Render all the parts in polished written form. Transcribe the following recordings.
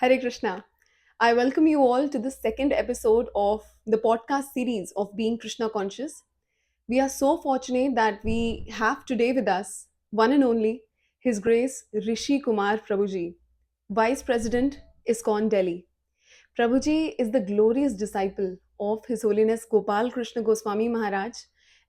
Hare Krishna. I welcome you all to the second episode of the podcast series of Being Krishna Conscious. We are so fortunate that we have today with us one and only His Grace Rishi Kumar Prabhuji, Vice President, Iskcon Delhi. Prabhuji is the glorious disciple of His Holiness Gopal Krishna Goswami Maharaj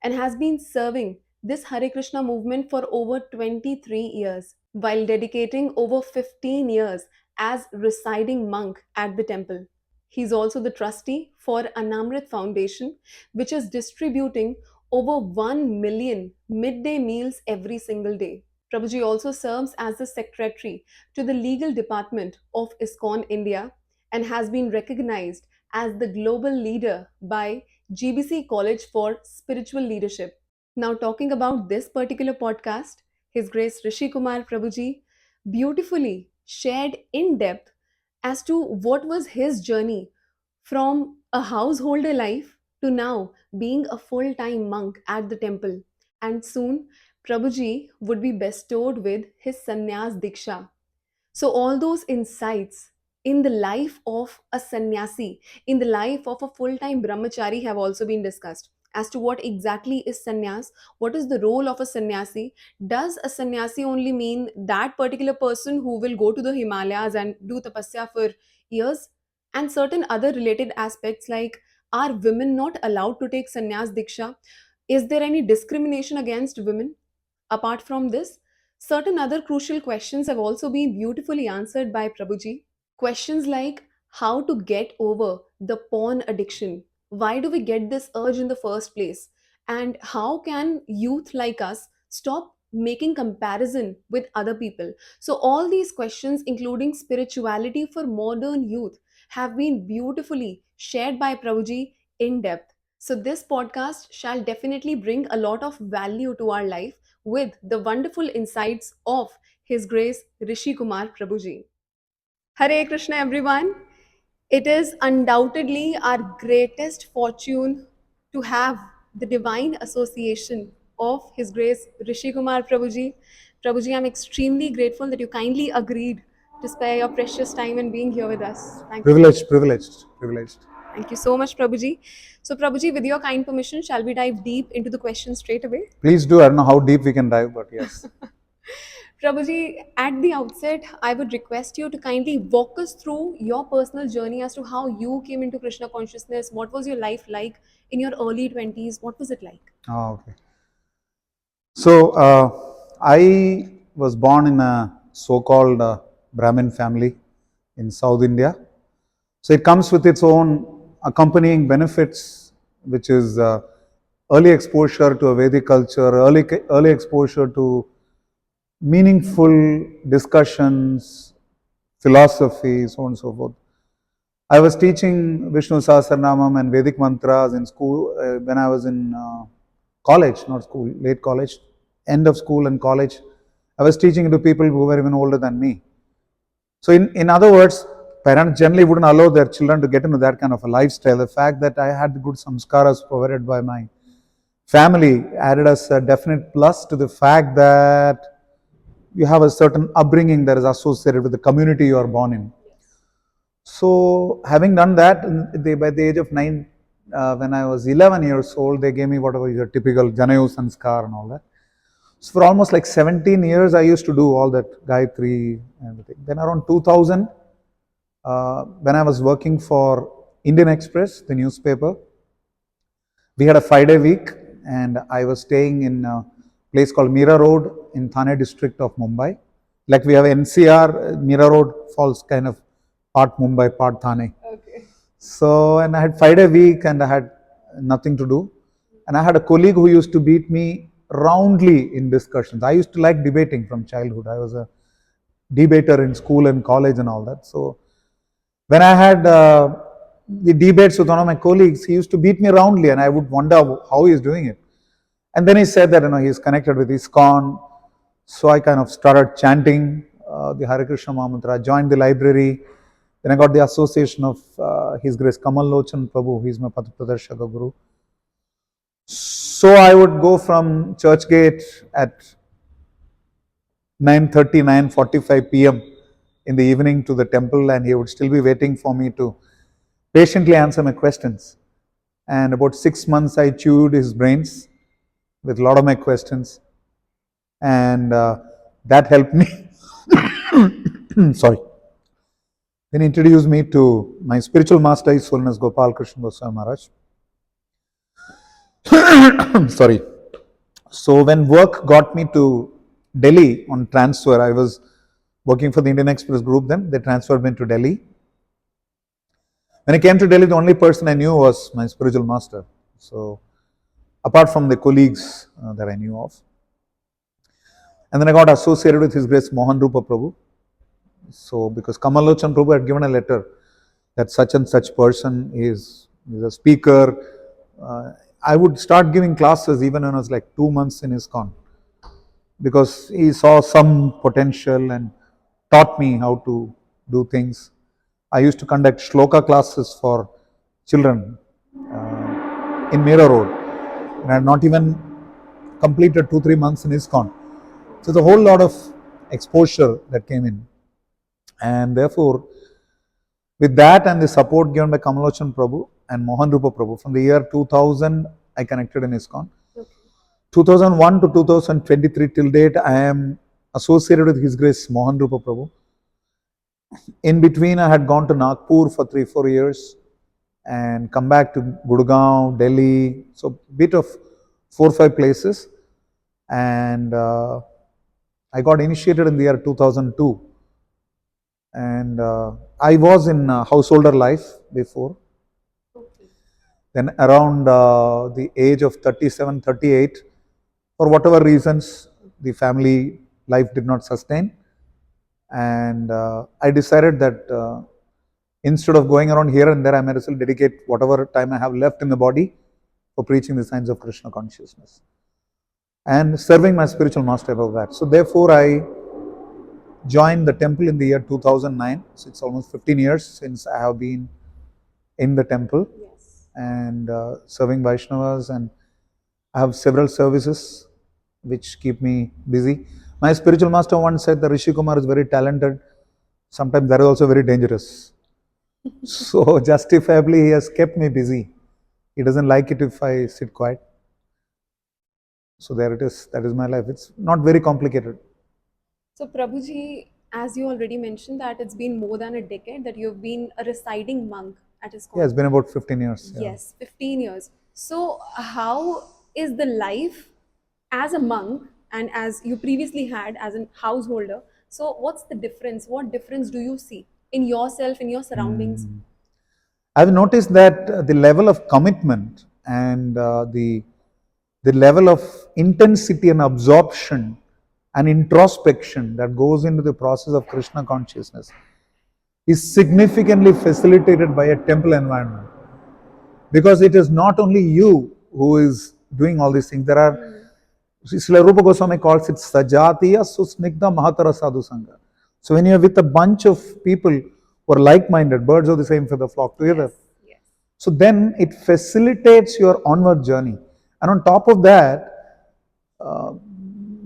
and has been serving this Hare Krishna movement for over 23 years while dedicating over 15 years as residing monk at the temple. He's also the trustee for Annamrita Foundation, which is distributing over 1 million midday meals every single day. Prabhuji also serves as the secretary to the legal department of ISKCON India and has been recognized as the global leader by GBC College for Spiritual Leadership. Now, talking about this particular podcast, His Grace Rishi Kumar Prabhuji beautifully shared in depth as to what was his journey from a householder life to now being a full time monk at the temple. And soon, Prabhuji would be bestowed with his sannyas diksha. So, all those insights in the life of a sannyasi, in the life of a full time brahmachari, have also been discussed. As to what exactly is sannyas, what is the role of a sannyasi? Does a sannyasi only mean that particular person who will go to the Himalayas and do tapasya for years? And certain other related aspects like, are women not allowed to take sannyas diksha? Is there any discrimination against women? Apart from this, certain other crucial questions have also been beautifully answered by Prabhuji. Questions like how to get over the porn addiction. Why do we get this urge in the first place? And how can youth like us stop making comparison with other people? So, all these questions, including spirituality for modern youth, have been beautifully shared by Prabhuji in depth. So, this podcast shall definitely bring a lot of value to our life with the wonderful insights of His Grace Rishi Kumar Prabhuji. Hare Krishna, everyone. It is undoubtedly our greatest fortune to have the divine association of His Grace Rishi Kumar Prabhuji. Prabhuji, I'm extremely grateful that you kindly agreed to spare your precious time and being here with us. Thank you so much. Privileged. Thank you so much, Prabhuji. So, Prabhuji, with your kind permission, shall we dive deep into the questions straight away? Please do. I don't know how deep we can dive, but yes. Prabhuji, at the outset, I would request you to kindly walk us through your personal journey as to how you came into Krishna consciousness. What was your life like in your early 20s? What was it like? Okay. So, I was born in a so-called Brahmin family in South India. So, it comes with its own accompanying benefits, which is early exposure to a Vedic culture, early exposure to meaningful discussions, philosophy, so on and so forth. I was teaching Vishnu Sahasranamam and Vedic mantras in school when I was in college, not school, late college, end of school and college. I was teaching it to people who were even older than me. So, in other words, parents generally wouldn't allow their children to get into that kind of a lifestyle. The fact that I had the good samskaras provided by my family added us a definite plus to the fact that you have a certain upbringing that is associated with the community you are born in. So, having done that, by the age of 9, when I was 11 years old, they gave me whatever your typical Janayu Sanskar and all that. So, for almost like 17 years, I used to do all that Gayatri and everything. Then, around 2000, when I was working for Indian Express, the newspaper, we had a 5-day week, and I was staying in a place called Mira Road in Thane district of Mumbai. Like we have NCR, Mira Road falls kind of part Mumbai, part Thane. Okay. So, and I had 5-day week and I had nothing to do. And I had a colleague who used to beat me roundly in discussions. I used to like debating from childhood. I was a debater in school and college and all that. So, when I had the debates with one of my colleagues, he used to beat me roundly and I would wonder how he is doing it. And then he said that, he's connected with Iskcon. So I kind of started chanting the Hare Krishna Mahamantra, joined the library. Then I got the association of His Grace Kamal Lochan Prabhu, he's my Patpradarshaka Guru. So I would go from Churchgate at 9:30, 9:45 p.m. in the evening to the temple, and he would still be waiting for me to patiently answer my questions. And about 6 months, I chewed his brains with a lot of my questions, and that helped me. Sorry. Then he introduced me to my spiritual master, His Holiness Gopal Krishna Goswami Maharaj. Sorry. So when work got me to Delhi on transfer, I was working for the Indian Express group then. They transferred me to Delhi. When I came to Delhi, the only person I knew was my spiritual master. So apart from the colleagues that I knew of. And then I got associated with His Grace Mohan Rupa Prabhu. So because Kamalochan Prabhu had given a letter that such and such person is a speaker. I would start giving classes even when I was like 2 months in Iskcon, because he saw some potential and taught me how to do things. I used to conduct shloka classes for children in Mira Road, and I had not even completed 2-3 months in Iskcon. So there's a whole lot of exposure that came in, and therefore, with that and the support given by Kamalochan Prabhu and Mohan Rupa Prabhu, from the year 2000, I connected in Iskcon. 2001 to 2023 till date, I am associated with His Grace Mohan Rupa Prabhu. In between, I had gone to Nagpur for 3-4 years and come back to Gurgaon, Delhi, so bit of 4-5 places. And I got initiated in the year 2002. And I was in householder life before. Then around the age of 37, 38, for whatever reasons, the family life did not sustain. And I decided that instead of going around here and there, I might as well dedicate whatever time I have left in the body for preaching the signs of Krishna consciousness and serving my spiritual master above that. So therefore, I joined the temple in the year 2009. So it's almost 15 years since I have been in the temple. Yes. And serving Vaishnavas, and I have several services which keep me busy. My spiritual master once said that Rishi Kumar is very talented. Sometimes that is also very dangerous. So justifiably he has kept me busy. He doesn't like it if I sit quiet. So there it is. That is my life. It's not very complicated. So, Prabhuji, as you already mentioned, that it's been more than a decade that you've been a residing monk at Iskcon. Yeah, it's been about 15 years. Yeah. Yes, 15 years. So, how is the life as a monk and as you previously had as a householder? So, what's the difference? What difference do you see in yourself, in your surroundings? I've noticed that the level of commitment and the level of intensity and absorption and introspection that goes into the process of Krishna consciousness is significantly facilitated by a temple environment. Because it is not only you who is doing all these things. There are, Srila Rupa Goswami calls it Sajatiya Susnigdha Mahatara Sadhu Sangha. So when you are with a bunch of people who are like-minded, birds of the same feather flock together, Yes. so then it facilitates your onward journey. And on top of that,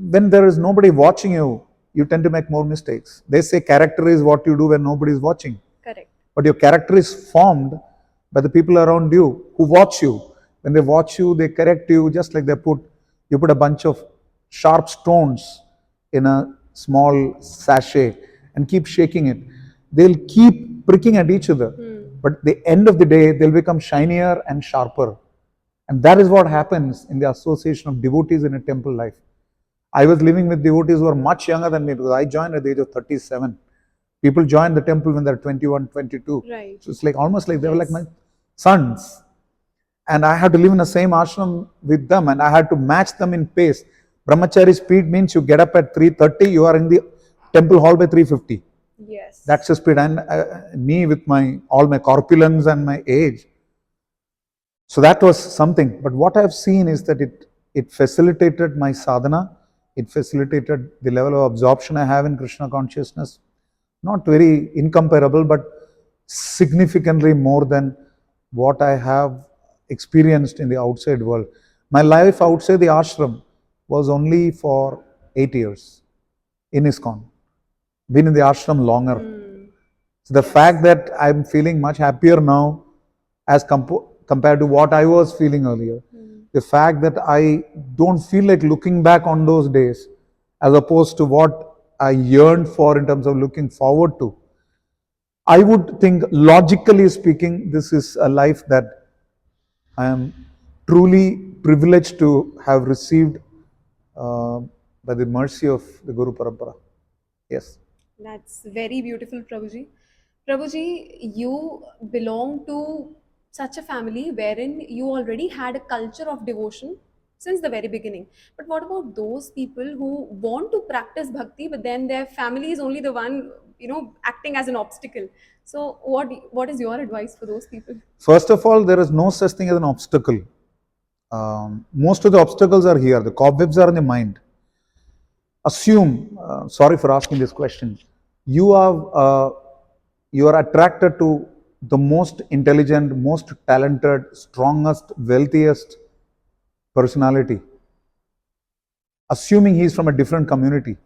when there is nobody watching you, you tend to make more mistakes. They say character is what you do when nobody is watching. Correct. But your character is formed by the people around you who watch you. When they watch you, they correct you, just like you put a bunch of sharp stones in a small sachet and keep shaking it. They'll keep pricking at each other. But at the end of the day, they'll become shinier and sharper. And that is what happens in the association of devotees in a temple life. I was living with devotees who are much younger than me, because I joined at the age of 37. People join the temple when they're 21, 22. Right. So it's like almost like they were like my sons. And I had to live in the same ashram with them, and I had to match them in pace. Brahmachari speed means you get up at 3:30, you are in the temple hall by 3:50. Yes. That's the speed. And me with all my corpulence and my age. So that was something. But what I've seen is that it facilitated my sadhana. It facilitated the level of absorption I have in Krishna consciousness. Not very incomparable, but significantly more than what I have experienced in the outside world. My life outside the ashram was only for 8 years in Iskcon. been in the ashram longer. Mm. So the Yes. fact that I'm feeling much happier now as compared to what I was feeling earlier, the fact that I don't feel like looking back on those days as opposed to what I yearned for in terms of looking forward to, I would think, logically speaking, this is a life that I am truly privileged to have received uh, by the mercy of the Guru Parampara. Yes. That's very beautiful, Prabhuji. Prabhuji, you belong to such a family wherein you already had a culture of devotion since the very beginning. But what about those people who want to practice bhakti, but then their family is only the one, acting as an obstacle? So, what is your advice for those people? First of all, there is no such thing as an obstacle. Most of the obstacles are here. The cobwebs are in the mind. Assume, sorry for asking this question, you are attracted to the most intelligent, most talented, strongest, wealthiest personality. Assuming he is from a different community,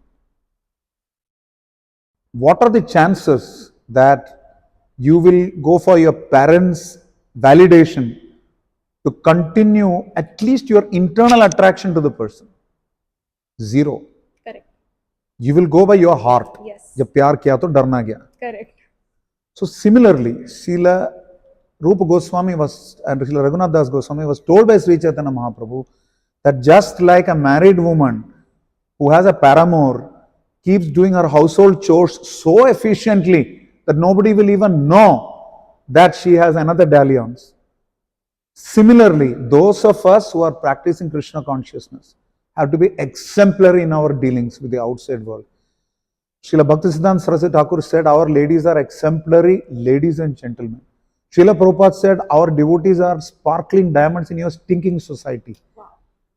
what are the chances that you will go for your parents' validation to continue at least your internal attraction to the person? Zero. Correct. You will go by your heart. Yes. जब प्यार किया तो डरना गया. Correct. So similarly, Srila Rupa Goswami was and Srila Raghunath Das Goswami was told by Sri Chaitanya Mahaprabhu that just like a married woman who has a paramour keeps doing her household chores so efficiently that nobody will even know that she has another dalliance. Similarly, those of us who are practicing Krishna consciousness have to be exemplary in our dealings with the outside world. Srila Bhaktisiddhanta Saraswati Thakur said, our ladies are exemplary ladies and gentlemen. Srila Prabhupada said, our devotees are sparkling diamonds in your stinking society. Wow.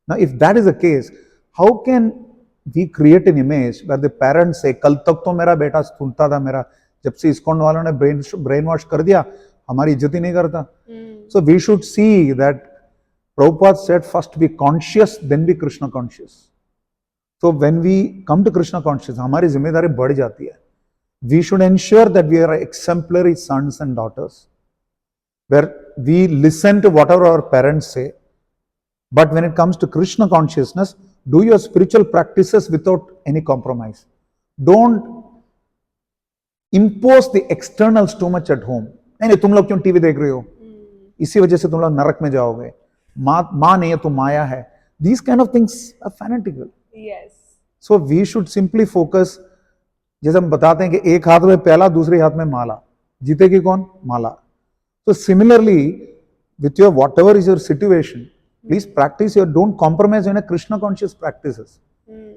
Now, if that is the case, how can we create an image where the parents say, कल तक तो मेरा बेटा सुनता था मेरा, जब से इस्कॉन वालों ने brain wash कर दिया, हमारी इज्जत ही नहीं करता. So we should see that Prabhupada said, first be conscious, then be Krishna conscious. So when we come to Krishna consciousness, हमारी जिम्मेदारी बढ़ जाती है. We should ensure that we are exemplary sons and daughters, where we listen to whatever our parents say. But when it comes to Krishna consciousness, do your spiritual practices without any compromise. Don't impose the externals too much at home. नहीं तुम लोग क्यों TV देख रहे हो, इसी वजह से तुम लोग नरक में जाओगे, माँ नहीं है तो माया है. These kind of things are fanatical. Yes. So we should simply focus. जैसे हम बताते हैं कि एक हाथ में प्याला, दूसरे हाथ में माला, जीतेगी कौन? माला. So similarly, with your whatever is your situation, please practice your, don't compromise in a Krishna conscious practices.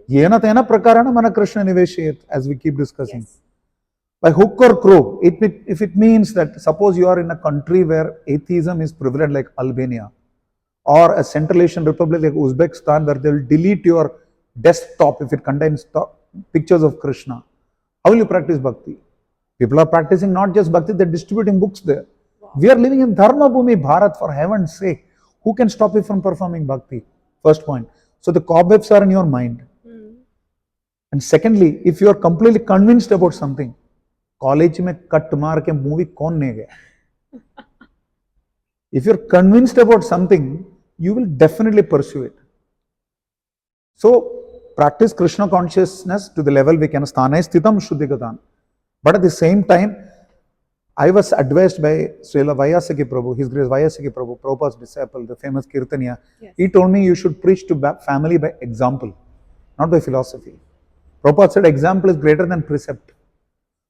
Yena tena prakarana mana Krishna niveshayet, as we keep discussing. Yes. By hook or crook, if it means that suppose you are in a country where atheism is prevalent like Albania, or a Central Asian Republic like Uzbekistan where they will delete your desktop if it contains pictures of Krishna, how will you practice bhakti? People are practicing not just bhakti, they're distributing books there. Wow. We are living in Dharma Bhumi Bharat, for heaven's sake. Who can stop you from performing bhakti? First point. So the cobwebs are in your mind. And secondly, if you are completely convinced about something, college में cut मार के movie कौन नहीं गया? If you're convinced about something, you will definitely pursue it. So practice Krishna consciousness to the level we can. Sthanai sthitam shuddhigatan. But at the same time, I was advised by Srila Vyasaki Prabhu, His Grace Vyasaki Prabhu, Prabhupada's disciple, the famous Kirtaniya. Yes. He told me you should preach to family by example, not by philosophy. Prabhupada said example is greater than precept.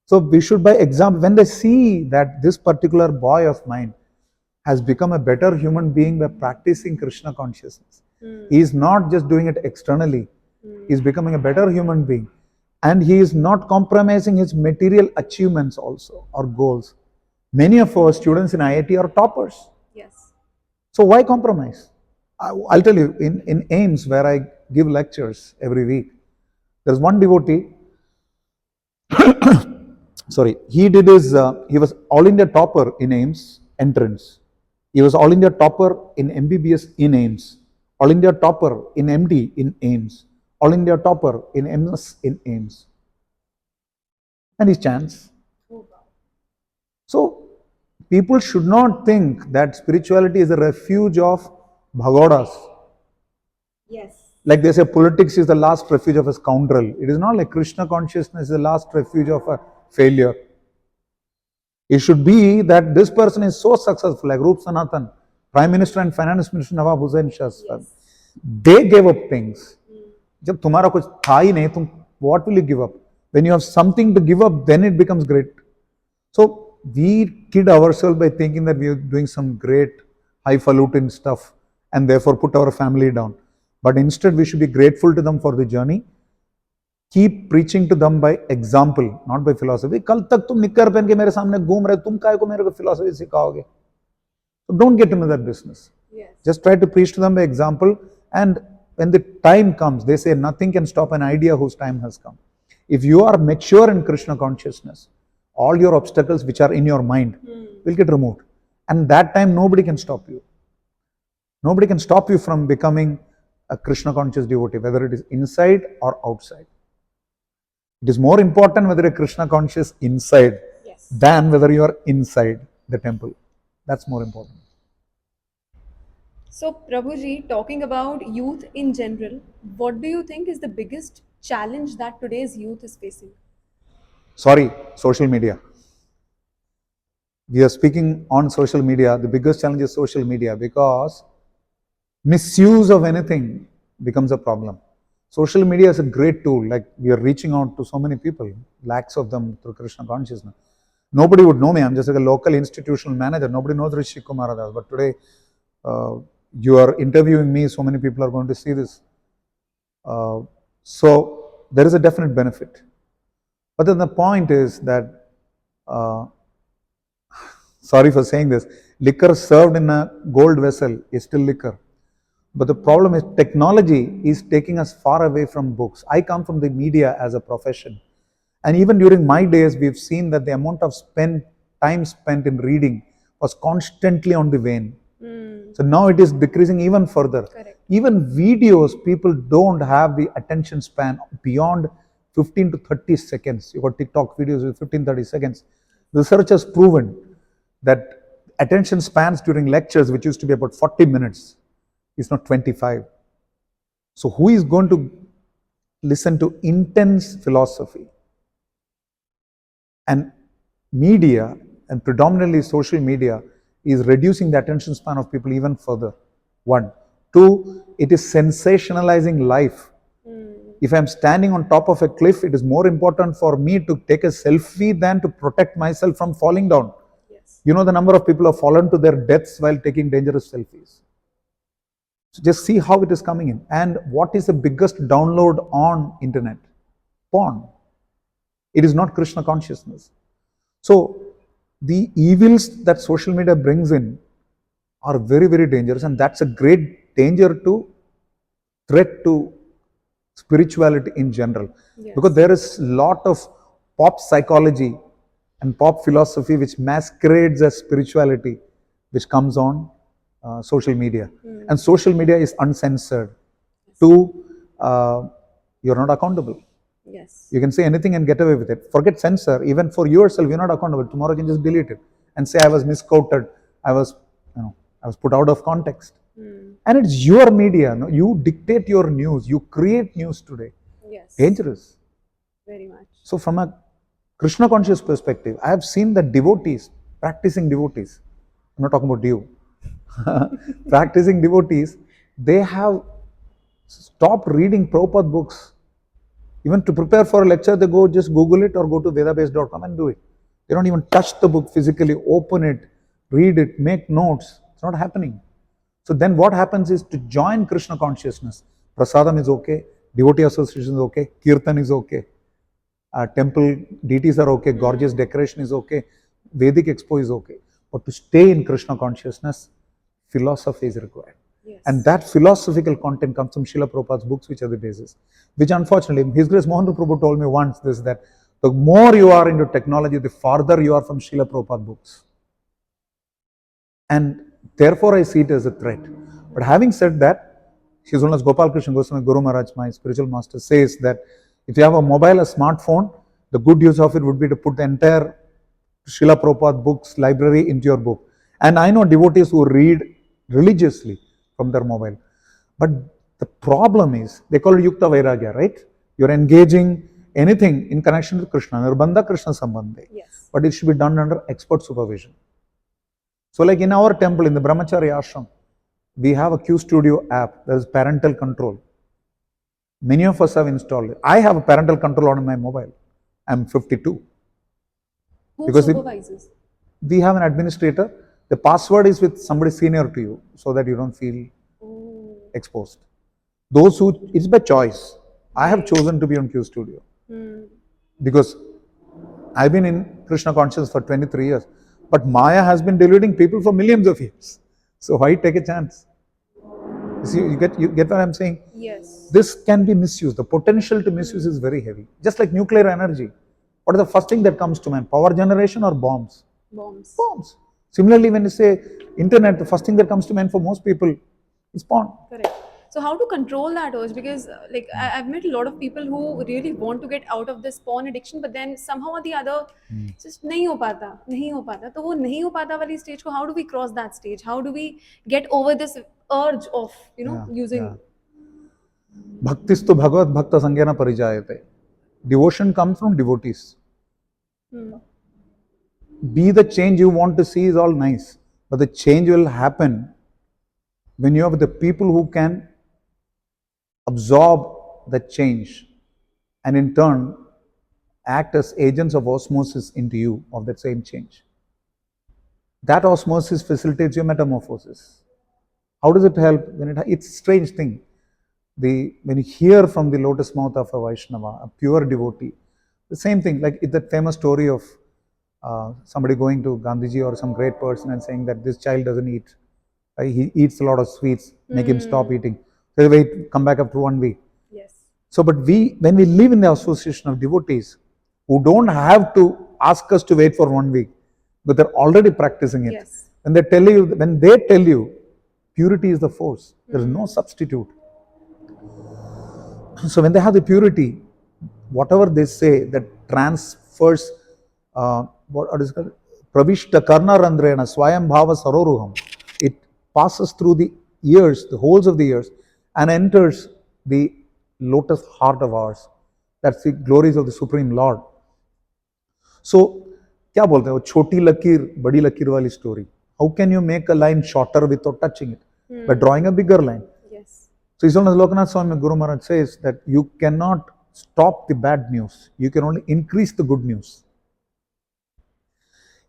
So we should by example, when they see that this particular boy of mine has become a better human being by practicing Krishna consciousness. He is not just doing it externally. He is becoming a better human being. And he is not compromising his material achievements also, or goals. Many of our students in IIT are toppers. Yes. So why compromise? I'll tell you, in AIMS, where I give lectures every week, there's one devotee, sorry, he was All India topper in AIMS entrance. He was All India topper in MBBS in AIMS. All India topper in MD in AIMS. All India topper in MS in AIMS. and his chants. So people should not think that spirituality is a refuge of bhagodas. Yes. Like they say, politics is the last refuge of a scoundrel. It is not like Krishna consciousness is the last refuge of a failure. It should be that this person is so successful, like Roop Sanatan, Prime Minister and Finance Minister Nawab Hussain Shah. Yes. They gave up things. जब तुम्हारा कुछ था ही नहीं, तुम what will you give up? When you have something to give up, then it becomes great. So we kid ourselves by thinking that we are doing some great highfalutin stuff and therefore put our family down. But instead, we should be grateful to them for the journey. Keep preaching to them by example, not by philosophy. कल तक तुम निक्कर पहन के मेरे सामने घूम रहे, तुम काय को मेरे को philosophy सिखाओगे? So don't get into that business. Yes. Just try to preach to them by example, and when the time comes, they say nothing can stop an idea whose time has come. If you are mature in Krishna consciousness, all your obstacles which are in your mind will get removed. And that time nobody can stop you. Nobody can stop you from becoming a Krishna conscious devotee, whether it is inside or outside. It is more important whether you are Krishna conscious inside than whether you are inside the temple. That's more important. So, Prabhuji, talking about youth in general, what do you think is the biggest challenge that today's youth is facing? Sorry, social media. We are speaking on social media. The biggest challenge is social media because misuse of anything becomes a problem. Social media is a great tool. Like we are reaching out to so many people, lakhs of them through Krishna consciousness. Nobody would know me. I'm just like a local institutional manager. Nobody knows Rishi Kumara. But today, you are interviewing me. So many people are going to see this. So there is a definite benefit. But then the point is that, sorry for saying this, liquor served in a gold vessel is still liquor. But the problem is technology is taking us far away from books. I come from the media as a profession. And even during my days, we've seen that the amount of time spent in reading was constantly on the wane. So now it is decreasing even further. Correct. Even videos, people don't have the attention span beyond 15 to 30 seconds. You got TikTok videos with 15-30 seconds. Research has proven that attention spans during lectures, which used to be about 40 minutes, is not 25. So who is going to listen to intense philosophy? And media, and predominantly social media, is reducing the attention span of people even further. One. Two, it is sensationalizing life. If I'm standing on top of a cliff, it is more important for me to take a selfie than to protect myself from falling down. Yes. You know the number of people who have fallen to their deaths while taking dangerous selfies. So just see how it is coming in. And what is the biggest download on internet? Porn. It is not Krishna consciousness. So the evils that social media brings in are very, very dangerous, and that's a great danger to threat to spirituality in general. Yes. Because there is a lot of pop psychology and pop philosophy which masquerades as spirituality, which comes on social media. And social media is uncensored. Two, you're not accountable. Yes. You can say anything and get away with it. Forget censor. Even for yourself, you're not accountable. Tomorrow you can just delete it and say I was misquoted. I was put out of context. And it's your media. No? You dictate your news. You create news today. Yes. Dangerous. Very much. So from a Krishna conscious perspective, I have seen that devotees, practicing devotees, I'm not talking about you, practicing devotees, they have stopped reading Prabhupada books. Even to prepare for a lecture, they go just Google it or go to vedabase.com and do it. They don't even touch the book physically, open it, read it, make notes. It's not happening. So then what happens is to join Krishna consciousness. Prasadam is okay, devotee association is okay, Kirtan is okay, temple deities are okay, gorgeous decoration is okay, Vedic expo is okay. But to stay in Krishna consciousness, philosophy is required. Yes. And that philosophical content comes from Srila Prabhupada's books, which are the basis. Which unfortunately, His Grace Mohan Prabhu told me once this, that the more you are into technology, the farther you are from Srila Prabhupada books. And therefore I see it as a threat. But having said that, His Holiness Gopal Krishna Goswami Guru Maharaj, my spiritual master, says that if you have a mobile, a smartphone, The good use of it would be to put the entire Srila Prabhupada books library into your book. And I know devotees who read religiously from their mobile. But the problem is, they call it Yukta Vairagya, right? You're engaging anything in connection with Krishna, Nirbandha Krishna Sambandhe. Yes. But it should be done under expert supervision. So like in our temple, in the Brahmachari ashram, we have a Q Studio app. There is parental control. Many of us have installed it. I have a parental control on my mobile. I'm 52. Who Because supervises? we have an administrator. The password is with somebody senior to you so that you don't feel exposed. Those who, it's by choice. I have chosen to be on Q Studio because I've been in Krishna consciousness for 23 years. But Maya has been deluding people for millions of years. So why take a chance? You get what I'm saying? Yes. This can be misused. The potential to misuse is very heavy. Just like nuclear energy. What is the first thing that comes to mind? Power generation or bombs? Bombs. Bombs. Similarly, when you say internet, the first thing that comes to mind for most people is porn. Correct. So how to control that urge? Because like I've met a lot of people who really want to get out of this porn addiction, but then somehow or the other, just नहीं हो पाता. तो वो नहीं हो पाता वाली stage को, how do we cross that stage? How do we get over this urge of using? Bhaktistu Bhagavad Bhakta Sangyana Parijayate. Devotion comes from devotees. Be the change you want to see is all nice, but the change will happen when you have the people who can absorb the change and in turn act as agents of osmosis into you of that same change. That osmosis facilitates your metamorphosis. How does it help? It's a strange thing. When you hear from the lotus mouth of a Vaishnava, a pure devotee, the same thing, like that famous story of somebody going to Gandhiji or some great person and saying that this child doesn't eat. He eats a lot of sweets, make him stop eating. So wait, come back after 1 week. Yes. So, but when we live in the association of devotees who don't have to ask us to wait for 1 week, but they're already practicing it. Yes. When they tell you, purity is the force. There is no substitute. So when they have the purity, whatever they say that transfers, what is it called? Pravishta karna randrena swayam bhava saroruham. It passes through the ears, the holes of the ears, and enters the lotus heart of ours. That's the glories of the Supreme Lord. So, क्या बोलते हैं वो छोटी लकीर बड़ी लकीर वाली story. How can you make a line shorter without touching it? By drawing a bigger line. Yes. So, His Holiness Lokanath Swami Guru Maharaj says that you cannot stop the bad news. You can only increase the good news.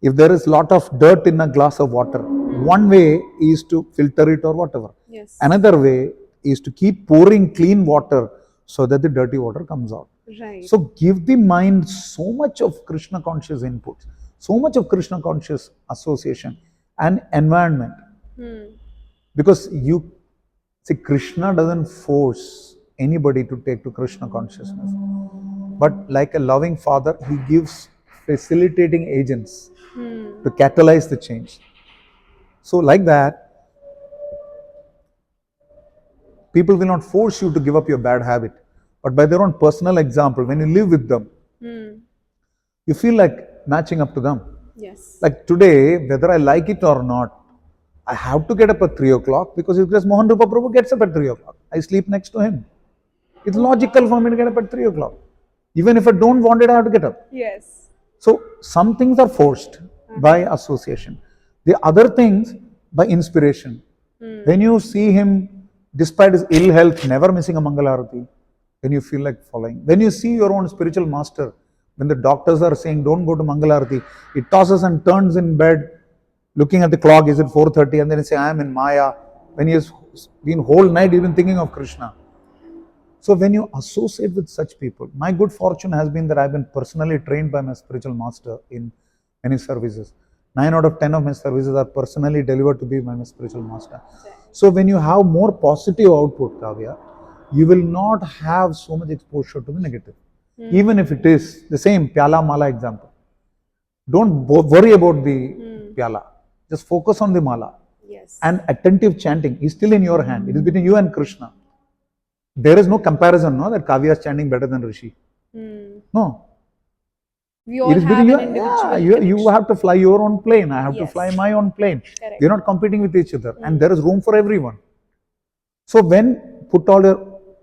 If there is a lot of dirt in a glass of water, one way is to filter it or whatever. Yes. Another way is to keep pouring clean water so that the dirty water comes out. Right. So give the mind so much of Krishna conscious input, so much of Krishna conscious association and environment. Because Krishna doesn't force anybody to take to Krishna consciousness. But like a loving father, he gives facilitating agents to catalyze the change. So like that, people will not force you to give up your bad habit, but by their own personal example, when you live with them, you feel like matching up to them. Yes. Like today, whether I like it or not, I have to get up at 3 o'clock because Mohan Rupa Prabhu gets up at 3 o'clock. I sleep next to him. It's logical for me to get up at 3 o'clock. Even if I don't want it, I have to get up. Yes. So some things are forced by association. The other things by inspiration. When you see him, despite his ill health, never missing a Mangalarati, when you feel like following. When you see your own spiritual master, when the doctors are saying don't go to Mangalarati, he tosses and turns in bed, looking at the clock, is it 4:30? And then he says, I am in Maya. When he has been whole night, he's been thinking of Krishna. So when you associate with such people, my good fortune has been that I've been personally trained by my spiritual master in many services. 9 out of 10 of my services are personally delivered to be by my spiritual master. So when you have more positive output, Kavya, you will not have so much exposure to the negative. Even if it is the same Pyala Mala example. Don't worry about the Pyala. Just focus on the Mala. Yes. And attentive chanting is still in your hand. It is between you and Krishna. There is no comparison, no, that Kavya is chanting better than Rishi. No. We It all is have between an you. Yeah, individual you connection. have to fly your own plane. I have to fly Yes, my own plane. correct. We're not competing with each other, and there Mm. is room for everyone. So when put all your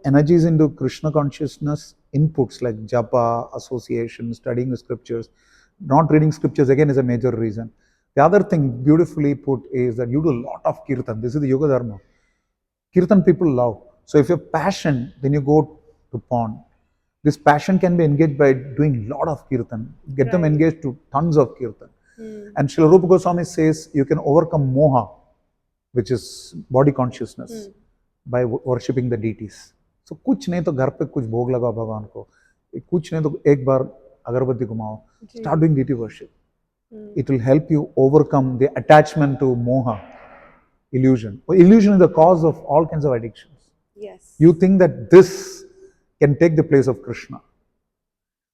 energies into Krishna consciousness inputs like japa, association, studying the scriptures, not reading scriptures again is a major reason. The other thing beautifully put is that you do a lot of kirtan. This is the yoga dharma. Kirtan people love. So if you're passion, then you go to pond. This passion can be engaged by doing a lot of kirtan. Get them Right. engaged to tons of kirtan. Mm. And Srila Rupa Goswami says you can overcome moha, which is body consciousness, Mm. by worshipping the deities. So कुछ नहीं तो घर पे कुछ भोग लगाओ भगवान को, कुछ नहीं तो एक बार अगरबत्ती घुमाओ. Start ji. doing deity worship. Mm. It will help you overcome the attachment to moha, illusion. Illusion is the cause of all kinds of addictions. Yes. You think that this can take the place of Krishna.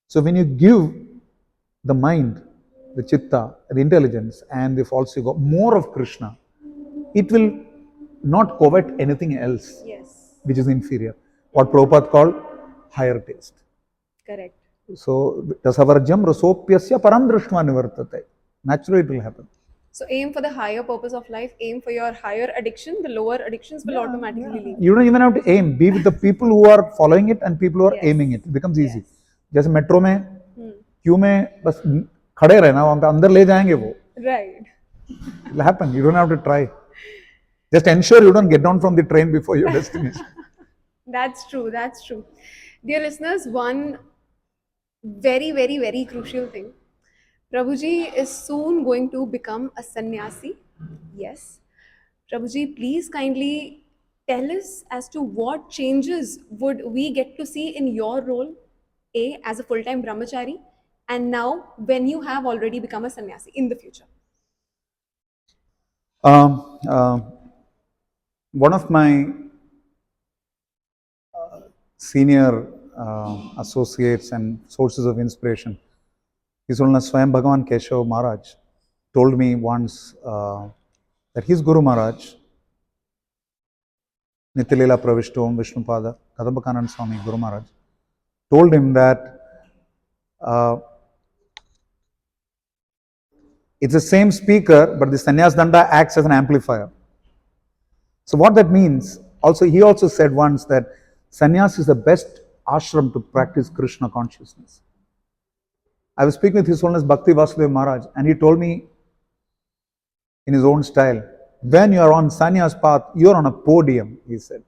So when you give the mind, the chitta, the intelligence, and the false ego more of Krishna, it will not covet anything else Yes. which is inferior. What Prabhupada called higher taste. Correct. So rasavarjam rasopyasya param drishtva nivartate. Naturally it will happen. So aim for the higher purpose of life, aim for your higher addiction, the lower addictions will automatically leave. You don't even have to aim. Be with the people who are following it and people who are Yes. aiming it. It becomes easy. Yes. जैसे metro में Hmm. Q में बस खड़े रहना, वहां पे अंदर ले जाएंगे वो. Right. It will happen. You don't have to try. Just ensure you don't get down from the train before your destination. That's true. That's true. Dear listeners, one very, very, very crucial thing. Prabhuji is soon going to become a sannyasi. Yes. Prabhuji, please kindly tell us as to what changes would we get to see in your role, A, as a full-time brahmachari, and now when you have already become a sannyasi in the future. Um, uh, One of my senior associates and sources of inspiration, His Holiness Swayam Bhagavan Keshav Maharaj, told me once that his Guru Maharaj, Nityalila Pravishtom Vishnupada, Kadambakanan Swami Guru Maharaj, told him that it's the same speaker, but the Sannyas Danda acts as an amplifier. So what that means, also he also said once that sannyas is the best ashram to practice Krishna consciousness. I was speaking with His Holiness Bhakti Vasudeva Maharaj, and he told me in his own style, when you are on sannyas path, you are on a podium, he said.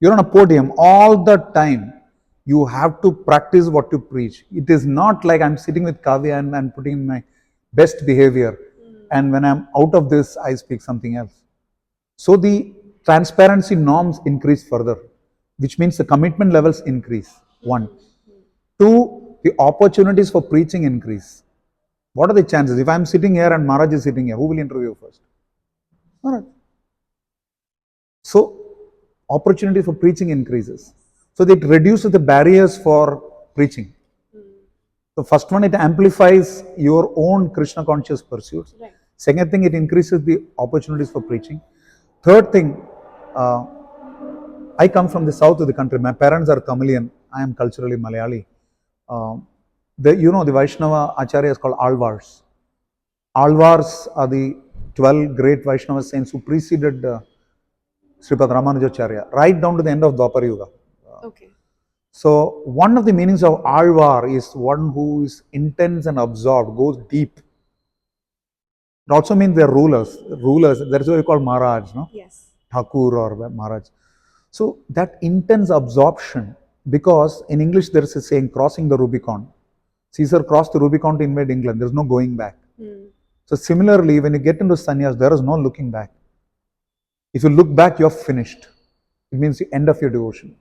You're on a podium all the time. You have to practice what you preach. It is not like I'm sitting with Kavya and I'm putting in my best behavior, and when I'm out of this, I speak something else. So the transparency norms increase further, which means the commitment levels increase. One. Two, the opportunities for preaching increase. What are the chances? If I'm sitting here and Maharaj is sitting here, who will interview first? Maharaj. So opportunity for preaching increases. So it reduces the barriers for preaching. The first one, it amplifies your own Krishna conscious pursuits. Right. Second thing, it increases the opportunities for preaching. Third thing, I come from the south of the country. My parents are Tamilian. I am culturally Malayali. The Vaishnava Acharya is called Alvars. Alvars are the 12 great Vaishnava saints who preceded Sripad Ramanujacharya, right down to the end of Dwapar Yuga. Okay. So one of the meanings of Alvar is one who is intense and absorbed, goes deep. It also means they're rulers. Rulers, that's why we call Maharaj, no? Yes. Thakur or Maharaj. So that intense absorption, because in English there is a saying, crossing the Rubicon. Caesar crossed the Rubicon to invade England. There's no going back. So similarly, when you get into sannyas, there is no looking back. If you look back, you're finished. It means the end of your devotion.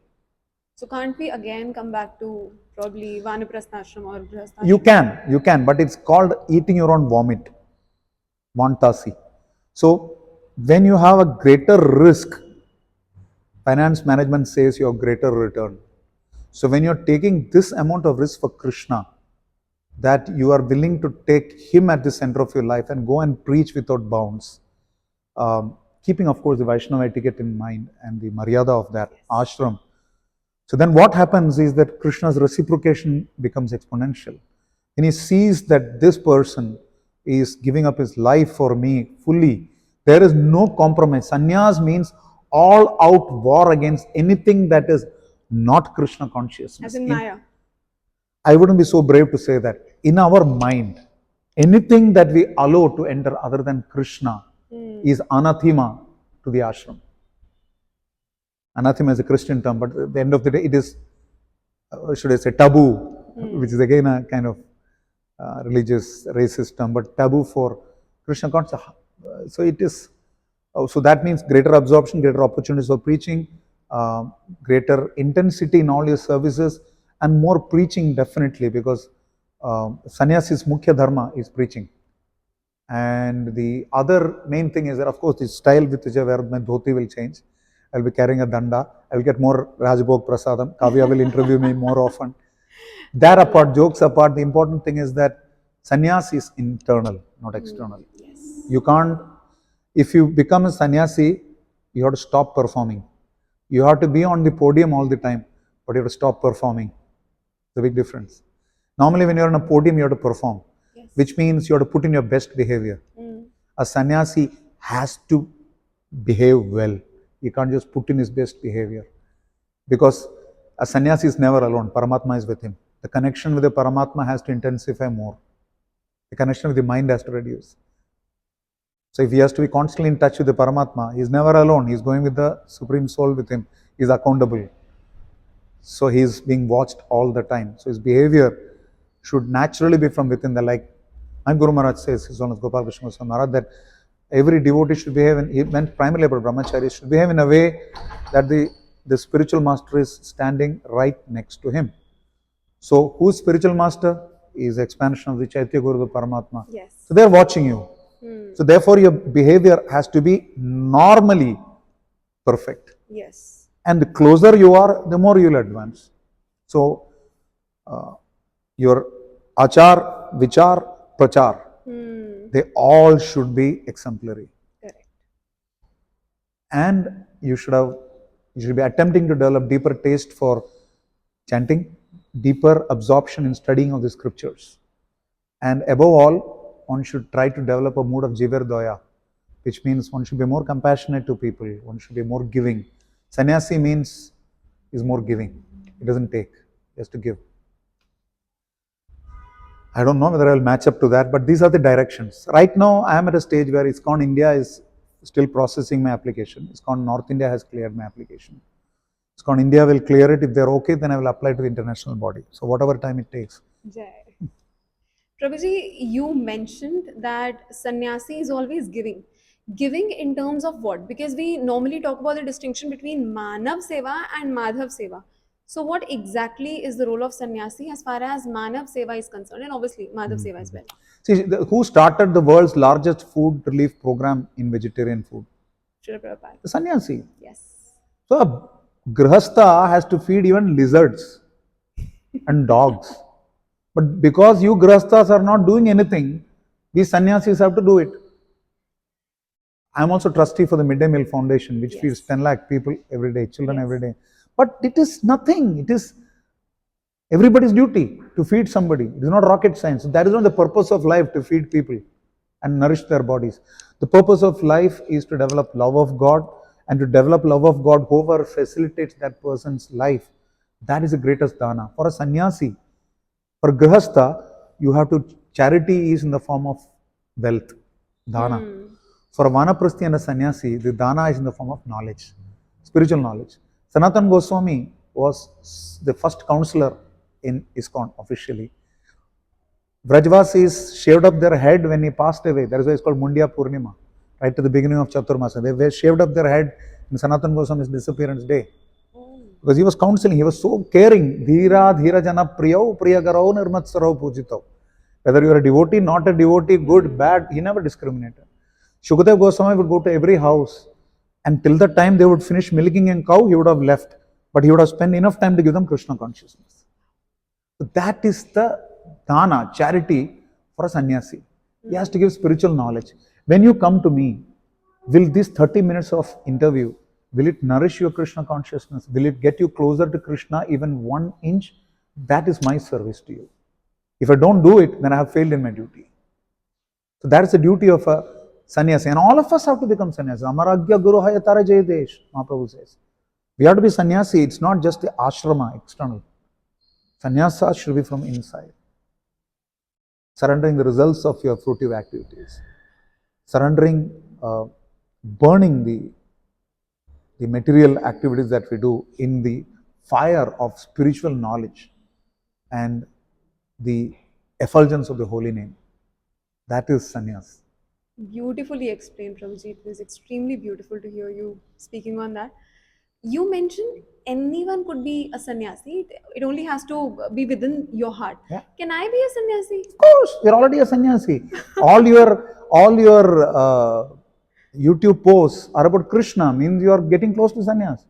So can't we again come back to probably Vanaprastha or Grihastha? You can, but it's called eating your own vomit. Vantasi. So when you have a greater risk, finance management says you have greater return. So when you're taking this amount of risk for Krishna, that you are willing to take him at the center of your life and go and preach without bounds, keeping of course the Vaishnava etiquette in mind and the maryada of that ashram. So then what happens is that Krishna's reciprocation becomes exponential. when he sees that this person is giving up his life for me fully, there is no compromise. Sannyas means all out war against anything that is not Krishna consciousness. As in Maya. I wouldn't be so brave to say that. In our mind, anything that we allow to enter other than Krishna is anathema to the ashram. Anathema is a Christian term, but at the end of the day, it is, should I say, taboo, which is again a kind of religious, racist term, but taboo for Krishna consciousness. So it is, so that means greater absorption, greater opportunities for preaching, greater intensity in all your services, and more preaching definitely, because sannyasi's mukhya dharma is preaching. And the other main thing is that, of course, the style with which I wear my dhoti will change. I'll be carrying a danda. I will get more Rajbhog Prasadam. Kavya will interview me more often. That apart, jokes apart, the important thing is that sannyas is internal, not external. Yes. You can't, if you become a sannyasi, you have to stop performing. You have to be on the podium all the time, but you have to stop performing. It's a big difference. Normally, when you're on a podium, you have to perform, which means you have to put in your best behavior. A sannyasi has to behave well. He can't just put in his best behavior, because a sannyasi is never alone. Paramatma is with him. The connection with the Paramatma has to intensify more. The connection with the mind has to reduce. So if he has to be constantly in touch with the Paramatma, he is never alone. He is going with the Supreme Soul with him. He is accountable. So he is being watched all the time. So his behavior should naturally be from within. The like my Guru Maharaj says, his name is Gopal Goswami Maharaj, that every devotee should behave, and he meant primarily about brahmachari, should behave in a way that the spiritual master is standing right next to him. So who's spiritual master? Is expansion of the Chaitya Guru, the Paramatma. Yes. So they're watching you. So therefore your behavior has to be normally perfect. Yes. And the closer you are, the more you'll advance. So your achar, vichar, prachar, they all should be exemplary. Correct. And you should be attempting to develop deeper taste for chanting, deeper absorption in studying of the scriptures. And above all, one should try to develop a mood of jivar daya, which means one should be more compassionate to people, one should be more giving. Sannyasi means is more giving. It doesn't take, it has to give. I don't know whether I will match up to that, but these are the directions. Right now, I am at a stage where Iskcon India is still processing my application. Iskcon North India has cleared my application. Iskcon India will clear it. If they're okay, then I will apply to the international body. So whatever time it takes. Jai. Prabhuji, you mentioned that sannyasi is always giving. Giving in terms of what? Because we normally talk about the distinction between Manav Seva and Madhav Seva. So what exactly is the role of sannyasi as far as Manav Seva is concerned, and obviously Madhav Seva as well? See, who started the world's largest food relief program in vegetarian food? Srila Prabhupada. The sannyasi. Yes. So a grihastha has to feed even lizards and dogs. But because you grihasthas are not doing anything, these sannyasis have to do it. I am also trustee for the Midday Meal Foundation, which feeds 10 lakh people every day, children every day. But it is nothing. It is everybody's duty to feed somebody. It is not rocket science. That is not the purpose of life, to feed people and nourish their bodies. The purpose of life is to develop love of God, and to develop love of God, whoever facilitates that person's life, that is the greatest dana. For a sannyasi, for grihastha, you have to, charity is in the form of wealth, dana. For a vanaprasthi and a sannyasi, the dana is in the form of knowledge, spiritual knowledge. Sanatana Goswami was the first counselor in Iskcon officially. Vrajvasis shaved up their head when he passed away. That is why it's called Mundya Purnima, right to the beginning of Chaturmasa. They shaved up their head in Sanatana Goswami's disappearance day. Because he was counseling, he was so caring. Dhira, dhira jana priyau, priyagarau, nirmatsarau pujitau. Whether you are a devotee, not a devotee, good, bad, he never discriminated. Shukadev Goswami would go to every house, and till the time they would finish milking a cow, he would have left. But he would have spent enough time to give them Krishna consciousness. So that is the dana, charity for a sannyasi. He has to give spiritual knowledge. When you come to me, will this 30 minutes of interview, will it nourish your Krishna consciousness? Will it get you closer to Krishna even 1 inch? That is my service to you. If I don't do it, then I have failed in my duty. So that is the duty of a sannyasi. And all of us have to become sannyasi. Amaragya Guru Hayatara Jayadesh, Mahaprabhu says. We have to be sannyasi. It's not just the ashrama, external. Sannyasa should be from inside. Surrendering the results of your fruitive activities. Surrendering, burning the material activities that we do in the fire of spiritual knowledge and the effulgence of the holy name. That is sannyas. Beautifully explained, Prabhuji. It was extremely beautiful to hear you speaking on that. You mentioned anyone could be a sannyasi. It only has to be within your heart. Yeah. Can I be a sannyasi? Of course, you're already a sannyasi. all your YouTube posts are about Krishna, means you are getting close to sannyas.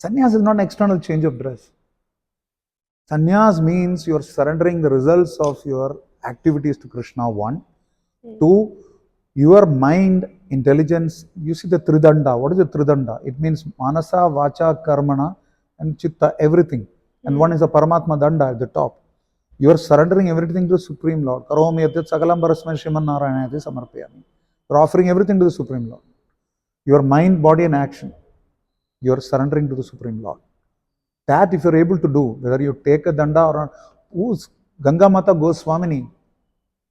Sannyas is not an external change of dress. Sannyas means you are surrendering the results of your activities to Krishna, one. Two, your mind, intelligence. You see the Tridanda. What is the Tridanda? It means Manasa, Vacha, Karmana, and Chitta, everything. And one is a Paramatma Danda at the top. You are surrendering everything to the Supreme Lord. Karomi yatit sagalam parasmai Shriman Narayanati samarpayami. You are offering everything to the Supreme Lord. Your mind, body, and action. You are surrendering to the Supreme Lord. That if you are able to do, whether you take a danda or not, who's Ganga Mata Goswamini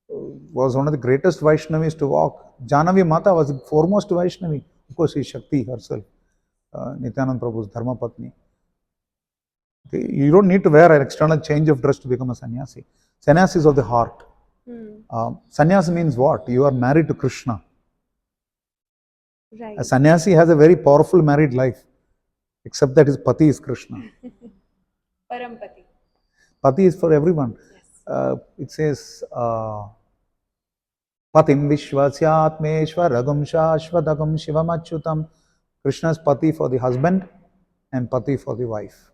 was one of the greatest Vaishnavis to walk. Janavi Mata was the foremost Vaishnavi. Of course, she is Shakti herself, Nityananda Prabhu's Dharma Patni. You don't need to wear an external change of dress to become a sannyasi. Sannyasi is of the heart. Sannyasi means what? You are married to Krishna. Right. A sannyasi has a very powerful married life, except that his pati is Krishna. Parampati. Pati is for everyone. Yes. It says, Patim Vishwasyatmeshwar Ragam Shashvadagam Shivam Achyutam. Krishna's pati for the husband and pati for the wife.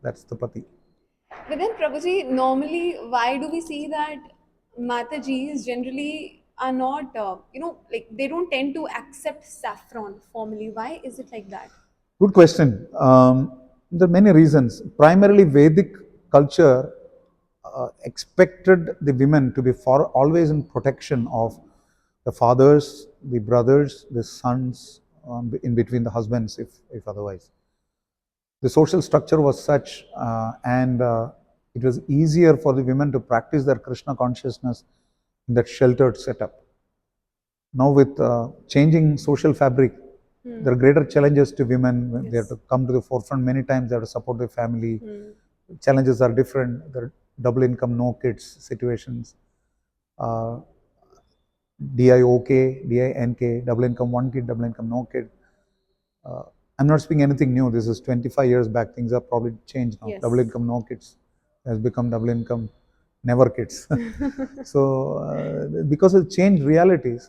That's the pati. But then, Prabhuji, normally, why do we see that Matajis generally are not, like they don't tend to accept saffron formally? Why is it like that? Good question. There are many reasons. Primarily, Vedic culture expected the women to be always in protection of the fathers, the brothers, the sons, in between the husbands, if otherwise. The social structure was such, and it was easier for the women to practice their Krishna consciousness in that sheltered setup. Now, with changing social fabric, there are greater challenges to women. Yes. They have to come to the forefront many times. They have to support their family. Challenges are different. There are double income, no kids situations. DIOK, DINK, double income, one kid, double income, no kid. I'm not speaking anything new. This is 25 years back. Things have probably changed now. Yes. Double income, no kids has become double income, never kids. So, because of changed realities,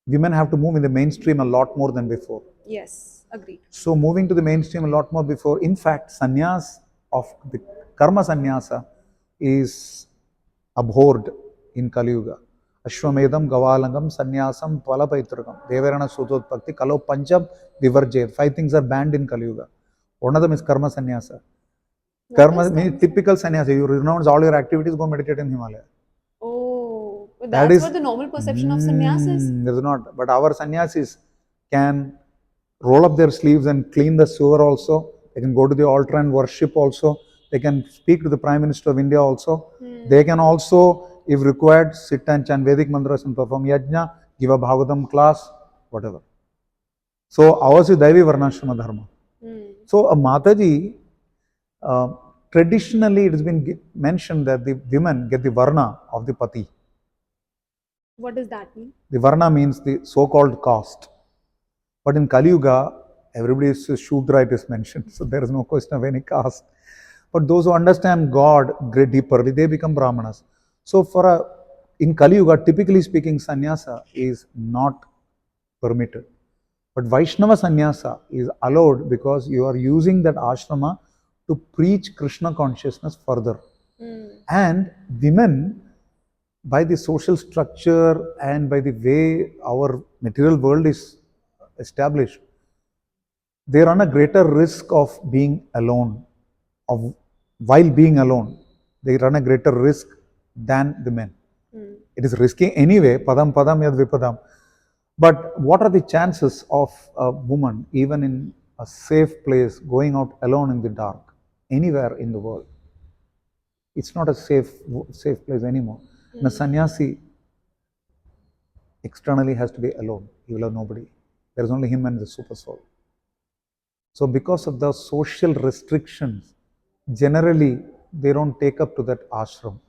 women have to move in the mainstream a lot more than before. Yes, agreed. So, moving to the mainstream a lot more before. In fact, sannyas of the karma sannyasa is abhorred in Kali Yuga. Ashwamedam, Gavalangam, Sannyasam, Twalapaitragam, Devarana Sutotpakti, Kalo Pancham, Vivarjay. 5 things are banned in Kali Yuga. One of them is karma sannyasa. Karma means typical sannyasa. You renounce all your activities, go meditate in Himalaya. Oh, that's what the normal perception of sannyas is. There is not. But our sannyasis can roll up their sleeves and clean the sewer also. They can go to the altar and worship also. They can speak to the Prime Minister of India also. They can also, if required, sit and chant Vedic mantras and perform yajna, give a Bhagavatam class, whatever. So ours is Daivi Varnashrama Dharma. So a Mataji, traditionally it has been mentioned that the women get the Varna of the Pati. What does that mean? The Varna means the so-called caste. But in Kali Yuga, everybody's Shudra it is mentioned. So there is no question of any caste. But those who understand God deeperly, they become Brahmanas. So in Kali Yuga, typically speaking, sannyasa is not permitted. But Vaishnava sannyasa is allowed because you are using that ashrama to preach Krishna consciousness further. And women, by the social structure and by the way our material world is established, they run a greater risk of being alone, of while being alone, they run a greater risk than the men. It is risky anyway, padam padam yad vipadam. But what are the chances of a woman, even in a safe place, going out alone in the dark, anywhere in the world? It's not a safe place anymore. And a sannyasi externally has to be alone. He will have nobody. There is only him and the super soul. So because of the social restrictions, generally they don't take up to that ashram.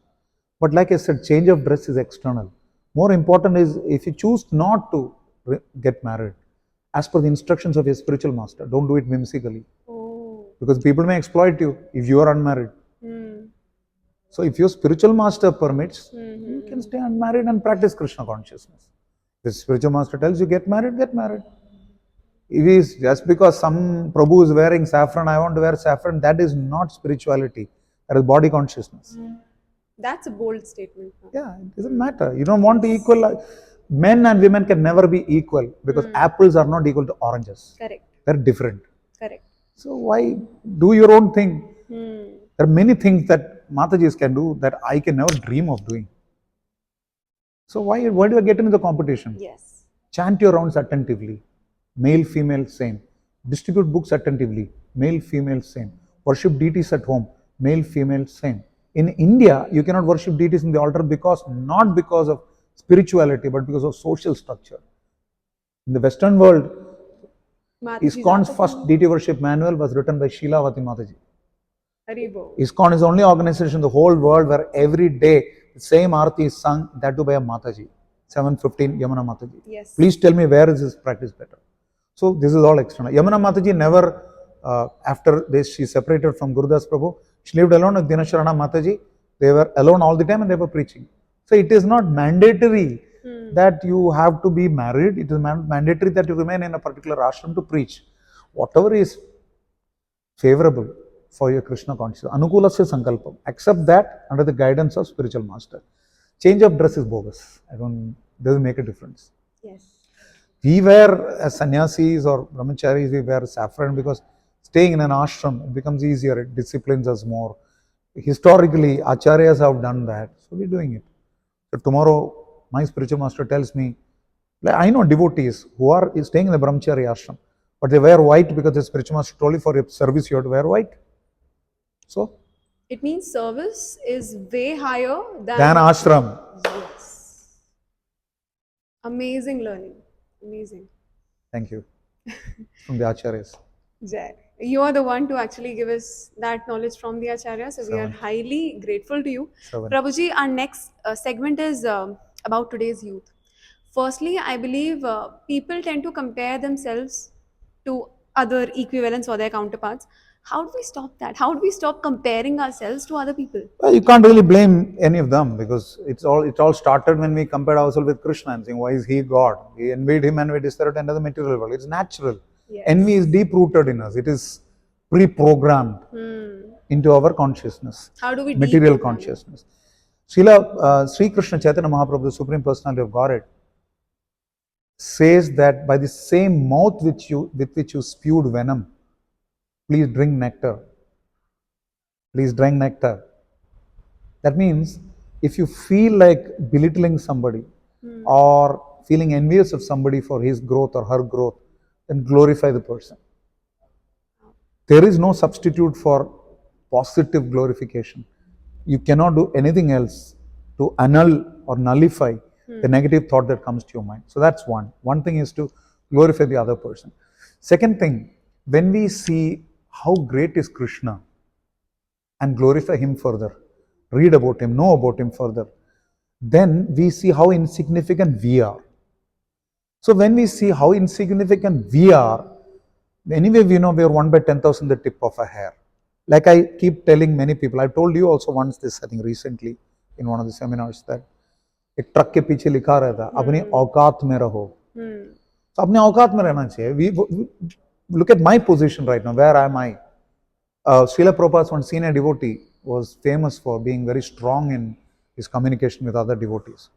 But like I said, change of dress is external. More important is if you choose not to get married, as per the instructions of your spiritual master, don't do it whimsically. Oh. Because people may exploit you if you are unmarried. So if your spiritual master permits, you can stay unmarried and practice Krishna consciousness. If the spiritual master tells you get married, get married. If it is just because some Prabhu is wearing saffron, I want to wear saffron, that is not spirituality. That is body consciousness. That's a bold statement. Yeah, it doesn't matter. You don't want to equal. Men and women can never be equal because apples are not equal to oranges. Correct. They're different. Correct. So why do your own thing? There are many things that Matajis can do that I can never dream of doing. So why do I get into the competition? Yes. Chant your rounds attentively. Male, female, same. Distribute books attentively. Male, female, same. Worship deities at home. Male, female, same. In India, you cannot worship deities in the altar not because of spirituality, but because of social structure. In the Western world, Iskcon's first deity worship manual was written by Sheelavati Mataji. Iskcon is the only organization in the whole world where every day the same Aarti is sung, that too by a Mataji. 7:15 Yamuna Mataji. Yes. Please tell me where is this practice better. So this is all external. Yamuna Mataji never, after this, she separated from Gurudas Prabhu. She lived alone with Dinasharana Mataji. They were alone all the time and they were preaching. So it is not mandatory that you have to be married. It is mandatory that you remain in a particular ashram to preach. Whatever is favorable for your Krishna consciousness. Anukulasya sankalpam. Accept that under the guidance of spiritual master. Change of dress is bogus. Doesn't make a difference. Yes. We wear as sannyasis or brahmacharis, we wear saffron because staying in an ashram, it becomes easier. It disciplines us more. Historically, acharyas have done that. So we're doing it. So tomorrow, my spiritual master tells me, I know devotees who are staying in the brahmachari ashram, but they wear white because the spiritual master told you for your service you have to wear white. So it means service is way higher than ashram. Yes. Amazing learning. Amazing. Thank you. From the acharyas. Jai. You are the one to actually give us that knowledge from the acharya. So we are highly grateful to you. Prabhuji, our next segment is about today's youth. Firstly, I believe people tend to compare themselves to other equivalents or their counterparts. How do we stop that? How do we stop comparing ourselves to other people? Well, you can't really blame any of them because it all started when we compared ourselves with Krishna and saying, why is he God? We envied him and we deserved another material world. It's natural. Yes. Envy is deep rooted in us. It is pre-programmed into our consciousness. How do we material consciousness? Sri Krishna Chaitanya Mahaprabhu, the Supreme Personality of Godhead, says that by the same mouth with which you spewed venom, please drink nectar. Please drink nectar. That means if you feel like belittling somebody or feeling envious of somebody for his growth or her growth, then glorify the person. There is no substitute for positive glorification. You cannot do anything else to annul or nullify the negative thought that comes to your mind. So that's one. One thing is to glorify the other person. Second thing, when we see how great is Krishna and glorify him further, read about him, know about him further, then we see how insignificant we are. So when we see how insignificant we are, anyway we know we are 1/10,000 the tip of a hair. Like I keep telling many people, I told you also once this, I think recently in one of the seminars, that एक truck के पीछे लिखा रहता अपनी औकात में रहो. तो अपने औकात में रहना चाहिए. Look at my position right now. Where am I? Srila Prabhupada's one senior devotee was famous for being very strong in his communication with other devotees.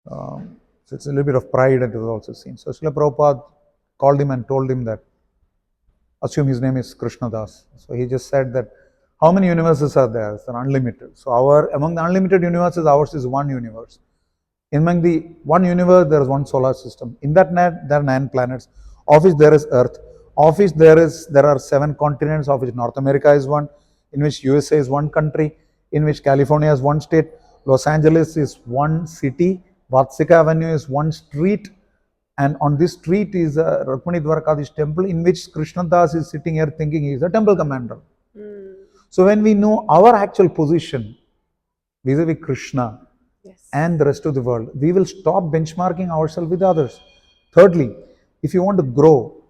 So it's a little bit of pride that was also seen. So Srila Prabhupada called him and told him that, assume his name is Krishna Das. So he just said that, How many universes are there? It's unlimited. So among the unlimited universes, ours is one universe. Among the one universe, there is one solar system. In that net, there are 9 planets. Of which there is Earth. Of which there are 7 continents. Of which North America is one. In which USA is one country. In which California is one state. Los Angeles is one city. Vatsika Avenue is one street. And on this street is Rukmani Dwarkadish temple, in which Krishna Das is sitting here thinking he is a temple commander. So when we know our actual position vis-a-vis Krishna, Yes. and the rest of the world, we will stop benchmarking ourselves with others. Thirdly, if you want to grow,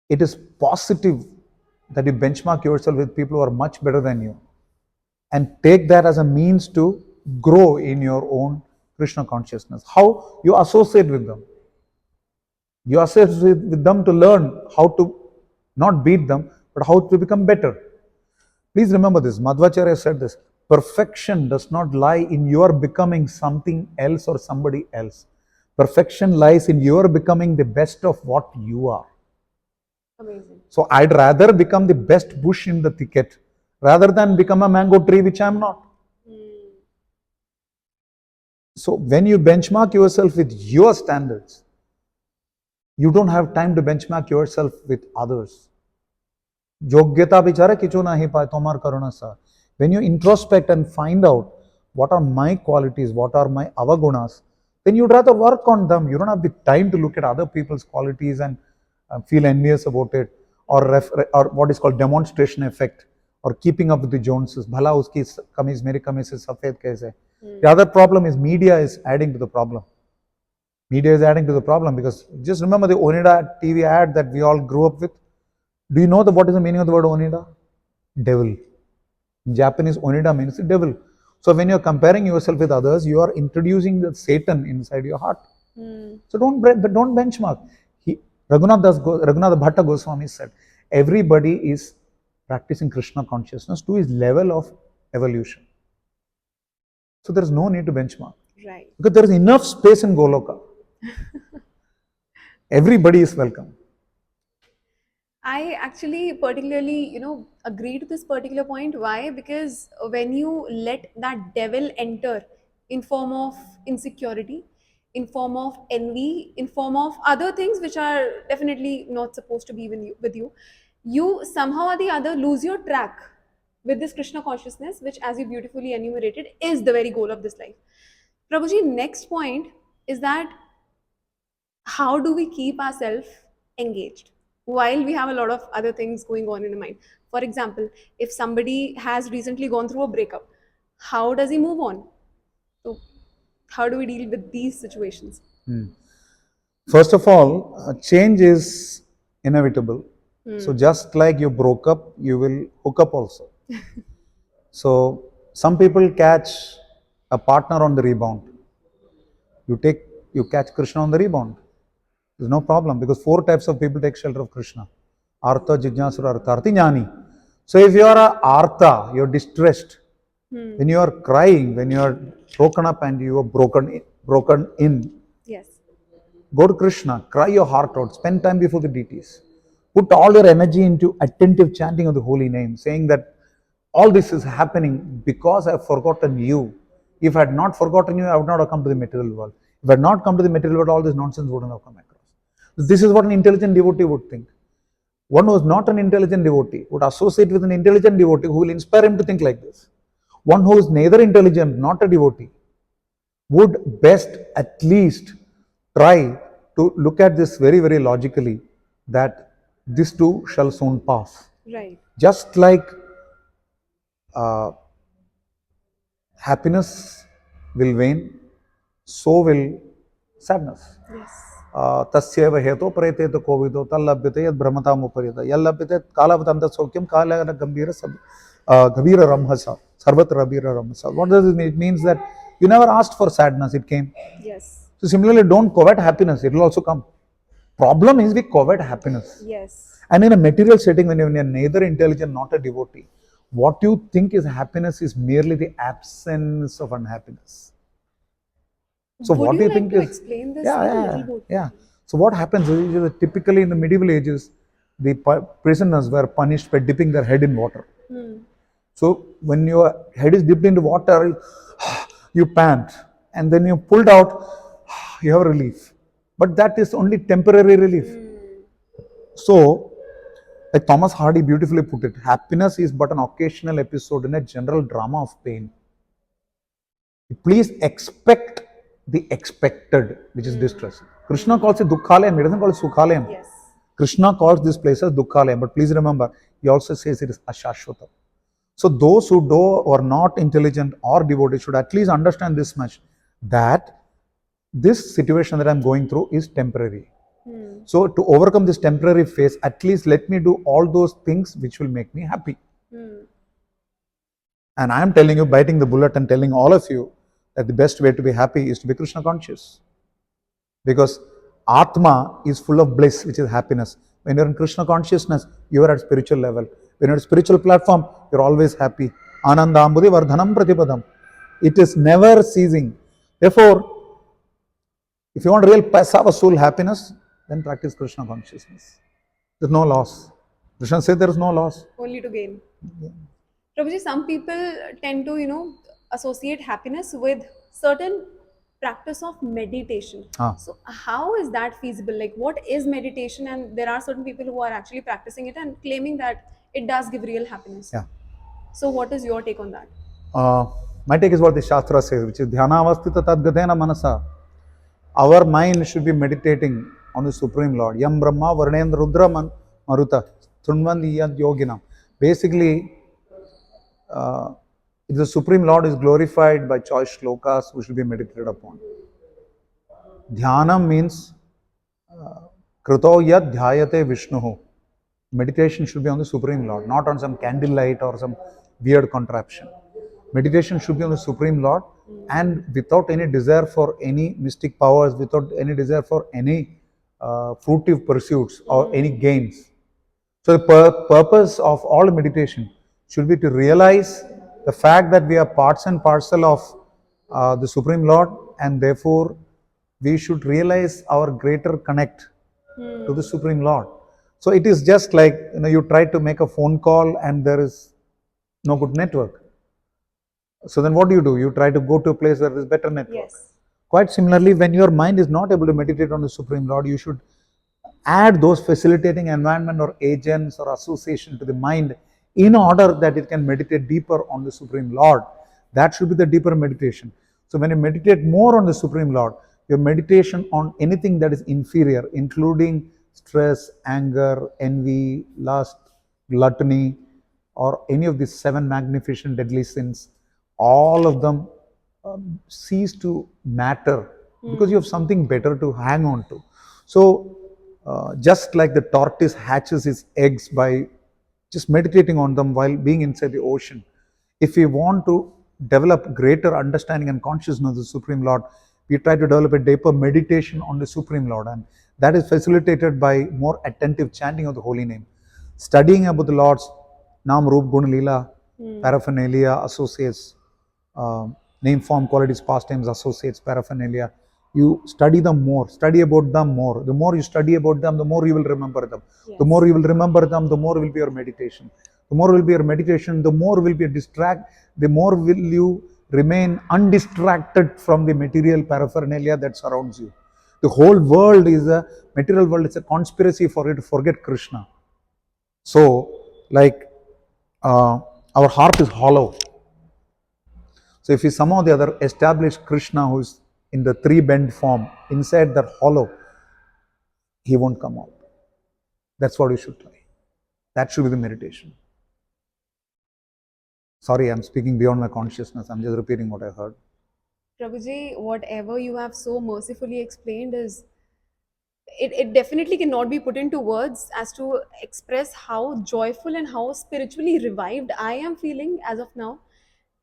it is positive that you benchmark yourself with people who are much better than you and take that as a means to grow in your own Krishna consciousness. How you associate with them. You associate with them to learn how to not beat them, but how to become better. Please remember this. Madhvacharya said this. Perfection does not lie in your becoming something else or somebody else. Perfection lies in your becoming the best of what you are. Amazing. So I'd rather become the best bush in the thicket rather than become a mango tree, which I'm not. So when you benchmark yourself with your standards, you don't have time to benchmark yourself with others. Yogyata bichara kichu nahi paye tomar karuna sa. When you introspect and find out what are my qualities, what are my avagunas, then you'd rather work on them. You don't have the time to look at other people's qualities and feel envious about it, or what is called demonstration effect, or keeping up with the Joneses. Bhala uski kameez meri kameez se safed kaise. The other problem is media is adding to the problem. Media is adding to the problem because just remember the Onida TV ad that we all grew up with. Do you know what is the meaning of the word Onida? Devil. In Japanese, Onida means the devil. So when you're comparing yourself with others, you are introducing the Satan inside your heart. So don't benchmark. Raghunath Bhatta Goswami said, everybody is practicing Krishna consciousness to his level of evolution. So there is no need to benchmark. Right. Because there is enough space in Goloka. Everybody is welcome. I actually particularly, agree to this particular point. Why? Because when you let that devil enter in form of insecurity, in form of envy, in form of other things which are definitely not supposed to be you somehow or the other lose your track with this Krishna consciousness, which, as you beautifully enumerated, is the very goal of this life. Prabhuji, next point is that how do we keep ourselves engaged while we have a lot of other things going on in the mind? For example, if somebody has recently gone through a breakup, how does he move on? So how do we deal with these situations? First of all, change is inevitable. So just like you broke up, you will hook up also. So some people catch a partner on the rebound. You catch Krishna on the rebound. There's no problem because 4 types of people take shelter of Krishna. Artha, Jijnasura, Artharthi, Jnani. So if you are a Artha, you're distressed. When you are crying, when you are broken up and you are broken in, Yes. go to Krishna, cry your heart out, spend time before the deities. Put all your energy into attentive chanting of the holy name, saying that all this is happening because I have forgotten you. If I had not forgotten you, I would not have come to the material world. If I had not come to the material world, all this nonsense wouldn't have come across. This is what an intelligent devotee would think. One who is not an intelligent devotee would associate with an intelligent devotee who will inspire him to think like this. One who is neither intelligent, not a devotee, would best at least try to look at this very, very logically, that this too shall soon pass. Right. Just like happiness will wane, so will sadness. Yes. Tasyeva heto praeteto kovido tallabhyate yad brahmatam uparita yallabhyate kalavadanta sokyam kalagana gambira ramhasa sarvatra rabira ramhasa. What does it mean? It means that you never asked for sadness, it came. Yes. So similarly, don't covet happiness, it will also come. Problem is we covet happiness. Yes. And in a material setting, when you're neither intelligent not a devotee, what you think is happiness is merely the absence of unhappiness. So Would what you do you like think to is explain this yeah, a yeah, little bit? yeah. So what happens is typically in the medieval ages, the prisoners were punished by dipping their head in water. So when your head is dipped into water, you pant, and then you pulled out, you have relief. But that is only temporary relief. So, like Thomas Hardy beautifully put it, happiness is but an occasional episode in a general drama of pain. Please expect the expected, which is distress. Krishna calls it Dukkhalayam, he doesn't call it Sukhalayam. Yes. Krishna calls this place as Dukkhalayam, but please remember, he also says it is Ashashvatam. So those who are not intelligent or devoted should at least understand this much, that this situation that I'm going through is temporary. So to overcome this temporary phase, at least let me do all those things which will make me happy. And I am telling you, biting the bullet and telling all of you that the best way to be happy is to be Krishna conscious. Because Atma is full of bliss, which is happiness. When you're in Krishna consciousness, you are at spiritual level. When you're at spiritual platform, you're always happy. Anandambudhi vardhanam pratipadam. It is never ceasing. Therefore, if you want real paisa vasool happiness, then practice Krishna consciousness. There's no loss. Krishna said there is no loss. Only to gain. Prabhuji, some people tend to, associate happiness with certain practice of meditation. So how is that feasible? Like, what is meditation? And there are certain people who are actually practicing it and claiming that it does give real happiness. Yeah. So what is your take on that? My take is what the Shastra says, which is Dhyanavastita tadgadena manasa. Our mind should be meditating on the Supreme Lord. Yam Brahma Varnendra Rudra Maruta Tunvandi Yad Yoginam. Basically, if the Supreme Lord is glorified by choice shlokas, we should be meditated upon. Dhyanam means Krito Yad Dhyayate Vishnuhu. Meditation should be on the Supreme Lord, not on some candlelight or some weird contraption. Meditation should be on the Supreme Lord, and without any desire for any mystic powers, without any desire for any fruitive pursuits or any gains. So the purpose of all meditation should be to realize the fact that we are parts and parcel of the Supreme Lord, and therefore we should realize our greater connect to the Supreme Lord. So it is just like, you try to make a phone call and there is no good network. So then what do? You try to go to a place where there is better network. Yes. Quite similarly, when your mind is not able to meditate on the Supreme Lord, you should add those facilitating environment or agents or association to the mind in order that it can meditate deeper on the Supreme Lord. That should be the deeper meditation. So when you meditate more on the Supreme Lord, your meditation on anything that is inferior, including stress, anger, envy, lust, gluttony, or any of these 7 magnificent deadly sins, all of them cease to matter because you have something better to hang on to. So just like the tortoise hatches its eggs by just meditating on them while being inside the ocean, if we want to develop greater understanding and consciousness of the Supreme Lord, we try to develop a deeper meditation on the Supreme Lord, and that is facilitated by more attentive chanting of the holy name, studying about the Lord's Nam, Roop, Gun, Leela, paraphernalia, associates, name, form, qualities, pastimes, associates, paraphernalia. You study them more, study about them more. The more you study about them, the more you will remember them. Yes. The more you will remember them, the more will be your meditation. The more will be your meditation, the more will be a the more will you remain undistracted from the material paraphernalia that surrounds you. The whole world is a material world, it's a conspiracy for you to forget Krishna. So, like, our heart is hollow. So if we somehow or the other establish Krishna, who is in the 3-bend form, inside that hollow, he won't come out. That's what we should try. That should be the meditation. Sorry, I'm speaking beyond my consciousness. I'm just repeating what I heard. Prabhuji, whatever you have so mercifully explained it definitely cannot be put into words as to express how joyful and how spiritually revived I am feeling as of now.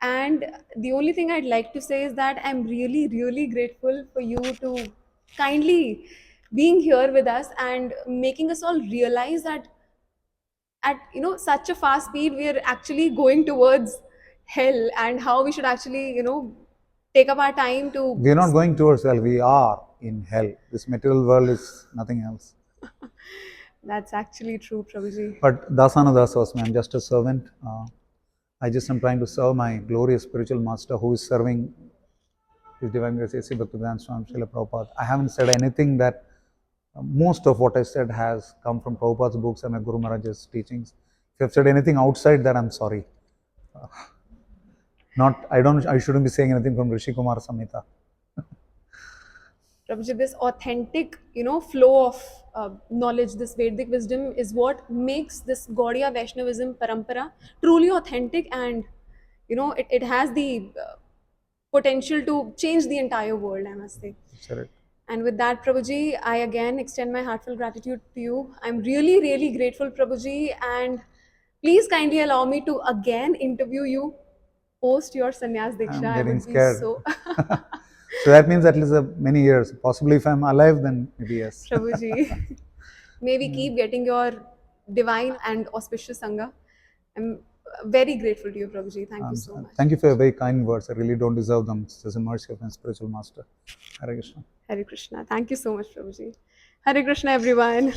And the only thing I'd like to say is that I'm really, really grateful for you to kindly being here with us and making us all realize that at such a fast speed we are actually going towards hell, and how we should actually take up our time to. We are not going towards hell, we are in hell. This material world is nothing else. That's actually true, Prabhuji. But Dasanadasa was me. I'm just a servant. I just am trying to serve my glorious spiritual master who is serving His Divine Grace A.C. Bhaktivedanta Swami Srila Prabhupada. I haven't said anything that most of what I said has come from Prabhupada's books and my Guru Maharaja's teachings. If I've said anything outside that, I'm sorry. I shouldn't be saying anything from Rishi Kumar Samhita. Prabhuji, this authentic, flow of knowledge, this Vedic wisdom is what makes this Gaudiya Vaishnavism parampara truly authentic, and it has the potential to change the entire world, I must say. Correct. And with that, Prabhuji, I again extend my heartfelt gratitude to you. I'm really, really grateful, Prabhuji, and please kindly allow me to again interview you post your Sannyas Diksha. I'm I getting would be scared. so. So that means at least many years. Possibly if I'm alive, then maybe yes. Prabhuji, may we keep getting your divine and auspicious Sangha. I'm very grateful to you, Prabhuji. Thank you so much. Thank you for your very kind words. I really don't deserve them. It's just a mercy of my spiritual master. Hare Krishna. Hare Krishna. Thank you so much, Prabhuji. Hare Krishna, everyone.